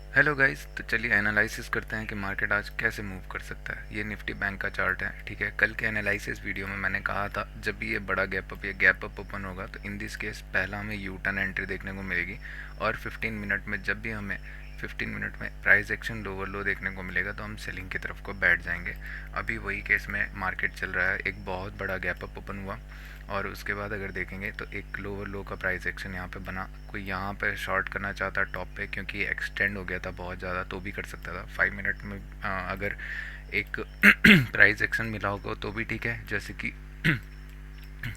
Hello guys, तो चलिए analysis करते हैं कि मार्केट आज कैसे मूव कर सकता है। ये निफ्टी बैंक का चार्ट है, ठीक है। कल के एनालिसिस वीडियो में मैंने कहा था जब भी ये बड़ा गैप अप या गैप अप ओपन होगा तो इन दिस केस पहला हमें यू टर्न एंट्री देखने को मिलेगी, और 15 मिनट में जब भी हमें 15 मिनट में प्राइस एक्शन लोअर लो देखने को मिलेगा तो हम सेलिंग की तरफ को बैठ जाएंगे। अभी वही केस में मार्केट चल रहा है। एक बहुत बड़ा गैप अप ओपन हुआ और उसके बाद अगर देखेंगे तो एक लोअर लो का प्राइस एक्शन यहाँ पे बना। कोई यहाँ पे शॉर्ट करना चाहता टॉप पे क्योंकि एक्सटेंड हो गया था बहुत ज़्यादा तो भी कर सकता था 5 मिनट में। अगर एक प्राइस एक्शन मिला होगा तो भी ठीक है, जैसे कि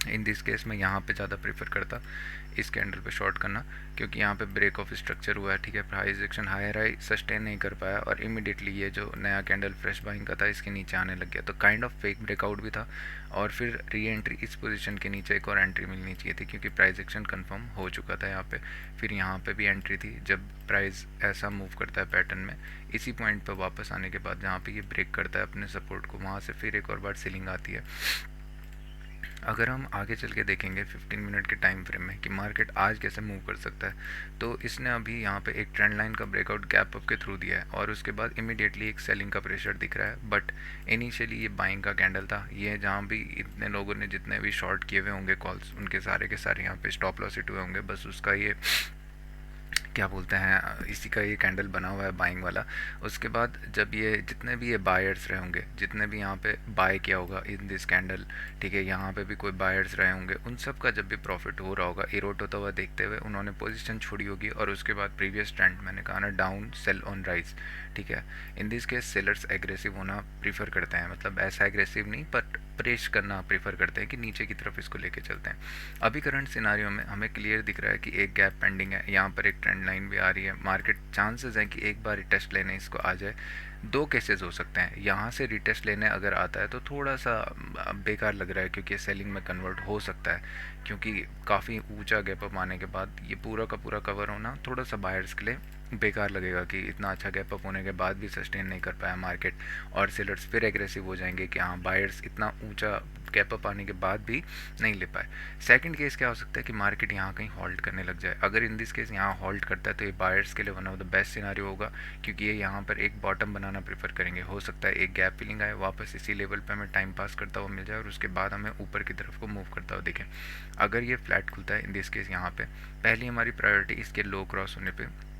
इन दिस केस में यहाँ पे ज़्यादा प्रेफर करता इस कैंडल पे शॉर्ट करना, क्योंकि यहाँ पे ब्रेक ऑफ स्ट्रक्चर हुआ है, ठीक है। प्राइस एक्शन हायर आई सस्टेन नहीं कर पाया और इमीडिएटली ये जो नया कैंडल फ्रेश बाइंग का था इसके नीचे आने लग गया, तो काइंड ऑफ फेक ब्रेकआउट भी था। और फिर री एंट्री इस पोजीशन के नीचे एक और एंट्री मिलनी चाहिए थी क्योंकि प्राइस एक्शन कंफर्म हो चुका था यहाँ पे। फिर यहाँ पे भी एंट्री थी जब प्राइस ऐसा मूव करता है पैटर्न में, इसी पॉइंट पर वापस आने के बाद जहाँ पे ये ब्रेक करता है अपने सपोर्ट को, वहाँ से फिर एक और बार सेलिंग आती है। अगर हम आगे चल के देखेंगे 15 मिनट के टाइम फ्रेम में कि मार्केट आज कैसे मूव कर सकता है, तो इसने अभी यहाँ पे एक ट्रेंड लाइन का ब्रेकआउट गैप अप के थ्रू दिया है और उसके बाद इमीडिएटली एक सेलिंग का प्रेशर दिख रहा है। बट इनिशियली ये बाइंग का कैंडल था। ये जहाँ भी इतने लोगों ने जितने भी शॉर्ट किए हुए होंगे कॉल्स, उनके सारे के सारे यहाँ पे स्टॉप लॉस हिट हुए होंगे। बस उसका ये क्या बोलते हैं, इसी का ये कैंडल बना हुआ है बाइंग वाला। उसके बाद जब ये जितने भी ये बायर्स रहे होंगे, जितने भी यहाँ पे बाय किया होगा इन दिस कैंडल, ठीक है, यहाँ पे भी कोई बायर्स रहे होंगे, उन सब का जब भी प्रॉफिट हो रहा होगा इरोट होता हुआ देखते हुए उन्होंने पोजीशन छोड़ी होगी और उसके बाद प्रीवियस ट्रेंड मैंने कहा ना डाउन सेल ऑन राइज, ठीक है। In this case sellers aggressive होना प्रीफर करते हैं, मतलब ऐसा एग्रेसिव नहीं बट प्रेस करना प्रीफर करते हैं कि नीचे की तरफ इसको लेके चलते हैं। अभी करंट सिनारियो में हमें क्लियर दिख रहा है कि एक गैप पेंडिंग है, यहाँ पर एक ट्रेंड लाइन भी आ रही है। मार्केट चांसेस हैं कि एक बार रिटेस्ट लेने इसको आ जाए। दो केसेस हो सकते हैं, यहाँ से रिटेस्ट लेने अगर आता है तो थोड़ा सा बेकार लग रहा है क्योंकि सेलिंग में कन्वर्ट हो सकता है, क्योंकि काफ़ी ऊंचा गैप अप आने के बाद ये पूरा का पूरा कवर होना थोड़ा सा बायर्स के लिए बेकार लगेगा कि इतना अच्छा गैप अप होने के बाद भी सस्टेन नहीं कर पाया मार्केट, और सेलर्स फिर एग्रेसिव हो जाएंगे कि हाँ बायर्स इतना ऊंचा गैप अप आने के बाद भी नहीं ले पाए। सेकंड केस क्या हो सकता है कि मार्केट यहाँ कहीं हॉल्ट करने लग जाए। अगर इन दिस केस यहाँ हॉल्ट करता है तो ये बायर्स के लिए one of the best scenario होगा, क्योंकि ये यहाँ पर एक बॉटम बनाना प्रेफर करेंगे। हो सकता है एक गैप फिलिंग आए, वापस इसी लेवल पे हमें टाइम पास करता हुआ मिल जाए और उसके बाद हमें ऊपर की तरफ को मूव करता हुआ दिखे। अगर ये फ्लैट खुलता है इन दिस केस यहाँ पे, पहली हमारी प्रायोरिटी इसके लो क्रॉस होने पे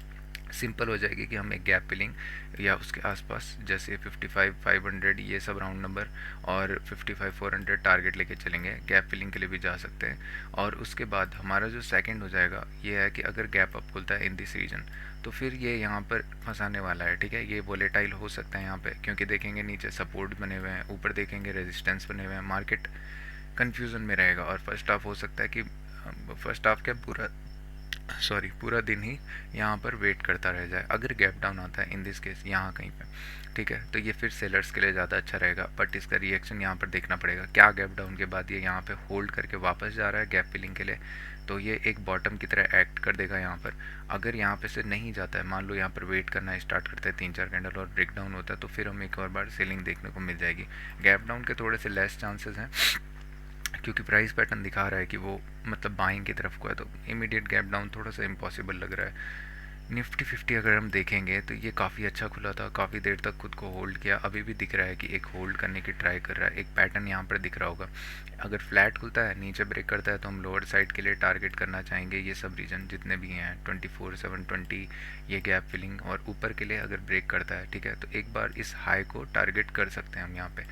सिंपल हो जाएगी कि हम एक गैप फिलिंग या उसके आसपास जैसे 55 500 ये सब राउंड नंबर और 55 400 टारगेट लेके चलेंगे। गैप फिलिंग के लिए भी जा सकते हैं। और उसके बाद हमारा जो सेकंड हो जाएगा ये है कि अगर गैप अप खुलता है इन दिस रीजन तो फिर ये यहाँ पर फंसाने वाला है, ठीक है। ये वोलेटाइल हो सकता है यहाँ पे, क्योंकि देखेंगे नीचे सपोर्ट बने हुए हैं, ऊपर देखेंगे रेजिस्टेंस बने हुए हैं। मार्केट कन्फ्यूज़न में रहेगा और फर्स्ट हाफ हो सकता है कि फर्स्ट हाफ क्या पूरा दिन ही यहाँ पर वेट करता रह जाए। अगर गैप डाउन आता है इन दिस केस यहाँ कहीं पे, ठीक है, तो ये फिर सेलर्स के लिए ज़्यादा अच्छा रहेगा। बट इसका रिएक्शन यहाँ पर देखना पड़ेगा, क्या गैप डाउन के बाद ये यहाँ पे होल्ड करके वापस जा रहा है गैप फिलिंग के लिए, तो ये एक बॉटम की तरह एक्ट कर देगा यहाँ पर। अगर यहाँ पे से नहीं जाता है, मान लो यहाँ पर वेट करना स्टार्ट करते हैं 3 4 कैंडल और ब्रेक डाउन होता है, तो फिर हम एक और बार सेलिंग देखने को मिल जाएगी। गैप डाउन के थोड़े से लेस चांसेस हैं क्योंकि प्राइस पैटर्न दिखा रहा है कि वो मतलब बाइंग की तरफ को है, तो इमीडिएट गैप डाउन थोड़ा सा इम्पॉसिबल लग रहा है। निफ्टी 50 अगर हम देखेंगे तो ये काफ़ी अच्छा खुला था, काफ़ी देर तक खुद को होल्ड किया, अभी भी दिख रहा है कि एक होल्ड करने की ट्राई कर रहा है। एक पैटर्न यहाँ पर दिख रहा होगा, अगर फ्लैट खुलता है नीचे ब्रेक करता है तो हम लोअर साइड के लिए टारगेट करना चाहेंगे ये सब रीजन जितने भी हैं 24 720, ये गैप फिलिंग। और ऊपर के लिए अगर ब्रेक करता है, ठीक है, तो एक बार इस हाई को टारगेट कर सकते हैं हम यहाँ पे,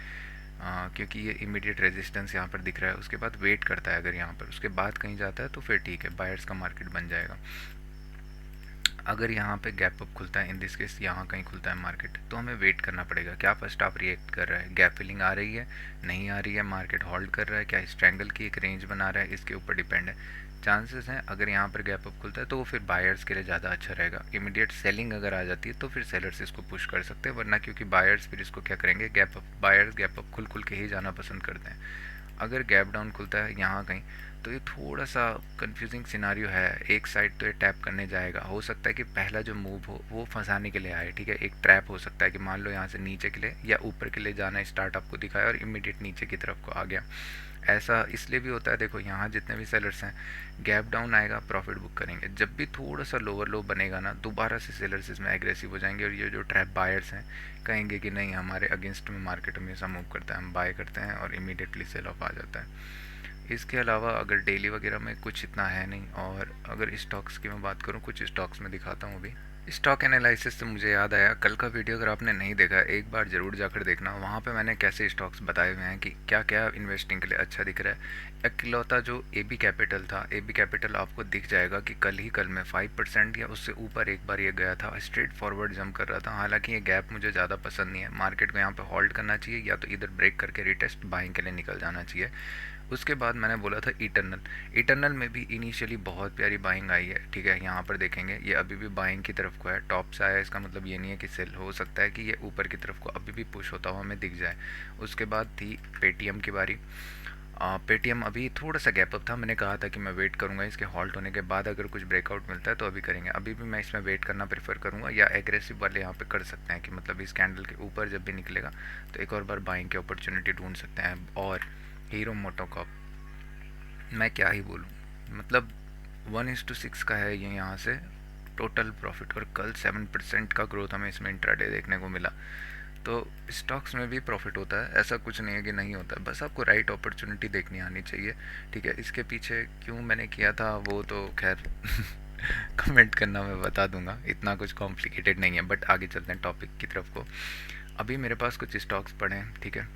क्योंकि ये इमीडिएट रेजिस्टेंस यहाँ पर दिख रहा है। उसके बाद वेट करता है, अगर यहाँ पर उसके बाद कहीं जाता है तो फिर ठीक है, बायर्स का मार्केट बन जाएगा। अगर यहाँ पे गैप अप खुलता है इन दिस केस यहाँ कहीं खुलता है मार्केट, तो हमें वेट करना पड़ेगा क्या फर्स्ट हाफ रिएक्ट कर रहा है, गैप फिलिंग आ रही है नहीं आ रही है, मार्केट होल्ड कर रहा है, क्या स्ट्रैंगल की एक रेंज बना रहा है, इसके ऊपर डिपेंड है। चांसेस हैं अगर यहाँ पर गैप अप खुलता है तो वो फिर बायर्स के लिए ज़्यादा अच्छा रहेगा। इमीडिएट सेलिंग अगर आ जाती है तो फिर सेलर्स इसको पुश कर सकते हैं, वरना क्योंकि बायर्स फिर इसको क्या करेंगे, gap up, buyers gap up खुल खुल के ही जाना पसंद करते हैं। अगर गैप डाउन खुलता है यहाँ कहीं तो ये थोड़ा सा कंफ्यूजिंग सिनारियो है। एक साइड तो ये टैप करने जाएगा, हो सकता है कि पहला जो मूव हो वो फंसाने के लिए आए, ठीक है। एक ट्रैप हो सकता है कि मान लो यहाँ से नीचे के लिए या ऊपर के लिए जाना स्टार्ट आपको दिखाया और इमीडिएट नीचे की तरफ को आ गया, ऐसा इसलिए भी होता है, देखो यहाँ जितने भी सेलर्स हैं, गैप डाउन आएगा प्रॉफिट बुक करेंगे, जब भी थोड़ा सा लोअर लो बनेगा ना दोबारा से सेलर्स इसमें एग्रेसिव हो जाएंगे, और ये जो ट्रैप बायर्स हैं कहेंगे कि नहीं हमारे अगेंस्ट में मार्केट हमेशा मूव करता है, हम बाय करते हैं और इमीडिएटली सेल ऑफ आ जाता है। इसके अलावा अगर डेली वगैरह में कुछ इतना है नहीं, और अगर स्टॉक्स की मैं बात करूँ, कुछ स्टॉक्स में दिखाता हूँ अभी। स्टॉक एनालिसिस से मुझे याद आया, कल का वीडियो अगर आपने नहीं देखा एक बार ज़रूर जाकर देखना, वहाँ पे मैंने कैसे स्टॉक्स बताए हुए हैं कि क्या क्या इन्वेस्टिंग के लिए अच्छा दिख रहा है। इकलौता जो ए बी कैपिटल था, ए बी कैपिटल आपको दिख जाएगा कि कल में 5% या उससे ऊपर एक बार ये गया था, स्ट्रेट फॉरवर्ड जंप कर रहा था। हालांकि ये गैप मुझे ज़्यादा पसंद नहीं है, मार्केट को यहाँ पे होल्ड करना चाहिए या तो इधर ब्रेक करके रिटेस्ट बाइंग के लिए निकल जाना चाहिए। उसके बाद मैंने बोला था इटर्नल, इटर्नल में भी इनिशियली बहुत प्यारी बाइंग आई है, ठीक है। यहाँ पर देखेंगे ये अभी भी बाइंग की तरफ को है, टॉप से आया, इसका मतलब ये नहीं है कि सेल, हो सकता है कि ये ऊपर की तरफ को अभी भी पुश होता हुआ हमें दिख जाए। उसके बाद थी पेटीएम की बारी। पेटीएम अभी थोड़ा सा गैप अप था, मैंने कहा था कि मैं वेट करूंगा इसके हॉल्ट होने के बाद, अगर कुछ ब्रेकआउट मिलता है तो अभी करेंगे। अभी भी मैं इसमें वेट करना प्रेफर करूंगा, या एग्रेसिव वाले यहाँ पे कर सकते हैं कि मतलब इस कैंडल के ऊपर जब भी निकलेगा तो एक और बार बाइंग की अपॉर्चुनिटी ढूंढ सकते हैं। और हीरो मोटोकॉप, मैं क्या ही बोलूँ, मतलब 1:6 का है ये यहाँ से टोटल प्रॉफिट, और कल 7% का ग्रोथ हमें इसमें इंट्राडे देखने को मिला। तो स्टॉक्स में भी प्रॉफिट होता है, ऐसा कुछ नहीं है कि नहीं होता है, बस आपको राइट अपॉर्चुनिटी देखनी आनी चाहिए, ठीक है। इसके पीछे क्यों मैंने किया था वो तो खैर कमेंट करना मैं बता दूंगा, इतना कुछ कॉम्प्लिकेटेड नहीं है। बट आगे चलते हैं टॉपिक की तरफ को। अभी मेरे पास कुछ स्टॉक्स पड़े हैं, ठीक है।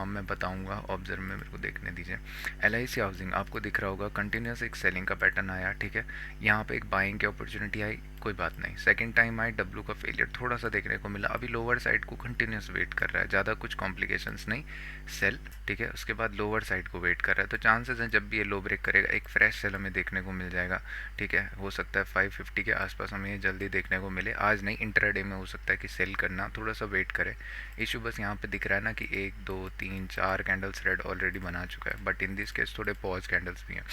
मैं बताऊंगा, ऑब्जर्व में मेरे को देखने दीजिए। LIC हाउसिंग आपको दिख रहा होगा, कंटिन्यूस एक सेलिंग का पैटर्न आया, ठीक है। यहाँ पे एक बाइंग की अपॉर्चुनिटी आई, कोई बात नहीं। सेकंड टाइम आई, डब्ल्यू का फेलियर थोड़ा सा देखने को मिला, अभी लोअर साइड को कंटिन्यूस वेट कर रहा है, ज़्यादा कुछ कॉम्प्लिकेशंस नहीं, सेल, ठीक है। उसके बाद लोअर साइड को वेट कर रहा है, तो चांसेस हैं जब भी ये लो ब्रेक करेगा एक फ्रेश सेल हमें देखने को मिल जाएगा, ठीक है। हो सकता है 550 के आसपास हमें ये जल्दी देखने को मिले, आज नहीं इंट्राडे में हो सकता है कि सेल करना, थोड़ा सा वेट करे। इशू बस यहाँ पे दिख रहा है ना कि 1 2 3 4 कैंडल्स रेड ऑलरेडी बना चुका है, बट इन दिस केस थोड़े पॉज कैंडल्स भी हैं।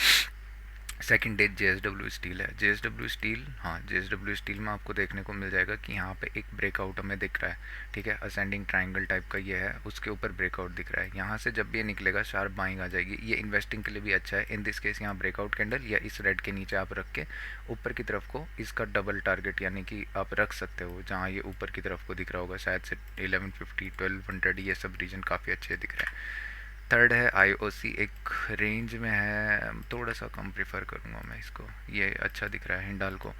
सेकंड डे JSW स्टील है, JSW स्टील, हाँ JSW स्टील में आपको देखने को मिल जाएगा कि यहाँ पे एक ब्रेकआउट हमें दिख रहा है, ठीक है। असेंडिंग ट्राइंगल टाइप का ये है, उसके ऊपर ब्रेकआउट दिख रहा है, यहाँ से जब भी ये निकलेगा शार्प बाइंग आ जाएगी, ये इन्वेस्टिंग के लिए भी अच्छा है। इन दिस केस यहाँ ब्रेकआउट कैंडल या इस रेड के नीचे आप रख के ऊपर की तरफ को इसका डबल टारगेट यानी कि आप रख सकते हो, जहाँ ये ऊपर की तरफ को दिख रहा होगा शायद से 1150 1200, ये सब रीजन काफ़ी अच्छे दिख रहे हैं। थर्ड है IOC, एक रेंज में है, थोड़ा सा कम प्रीफर करूँगा मैं इसको, ये अच्छा दिख रहा है। हिंडाल्को,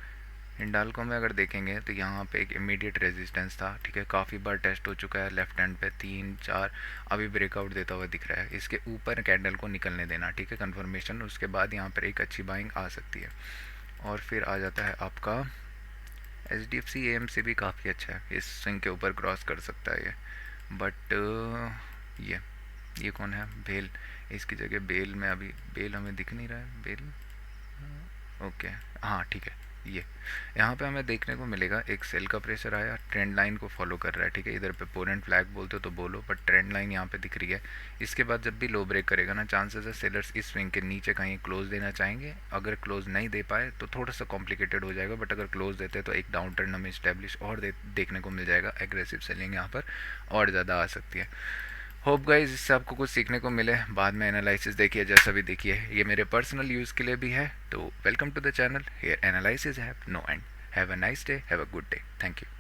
हिंडाल्को में अगर देखेंगे तो यहाँ पे एक इमीडिएट रेजिस्टेंस था, ठीक है, काफ़ी बार टेस्ट हो चुका है, लेफ्ट हैंड पे 3 4, अभी ब्रेकआउट देता हुआ दिख रहा है। इसके ऊपर कैंडल को निकलने देना, ठीक है, कंफर्मेशन, उसके बाद यहाँ पर एक अच्छी बाइंग आ सकती है। और फिर आ जाता है आपका HDFC AMC, भी काफ़ी अच्छा है, इस स्विंग के ऊपर क्रॉस कर सकता है ये। बट ये कौन है, बेल, इसकी जगह बेल में अभी बेल हमें दिख नहीं रहा है, बेल, ओके, हाँ ठीक है। ये यहाँ पे हमें देखने को मिलेगा एक सेल का प्रेशर आया, ट्रेंड लाइन को फॉलो कर रहा है, ठीक है। इधर पे पोरेंट फ्लैग बोलते हो तो बोलो, बट ट्रेंड लाइन यहाँ पे दिख रही है। इसके बाद जब भी लो ब्रेक करेगा ना, चांसेस है सेलर्स इस स्विंग के नीचे कहीं क्लोज देना चाहेंगे, अगर क्लोज नहीं दे पाए तो थोड़ा सा कॉम्प्लिकेटेड हो जाएगा, बट अगर क्लोज देते तो एक डाउन ट्रेंड हमें इस्टेब्लिश और देखने को मिल जाएगा, एग्रेसिव सेलिंग यहाँ पर और ज़्यादा आ सकती है। होप गाइज इससे आपको कुछ सीखने को मिले, बाद में एनालिसिस देखिए, जैसा भी देखिए, ये मेरे पर्सनल यूज़ के लिए भी है। तो welcome to the channel, here analysis have no end. Have a nice day, have a good day, thank you.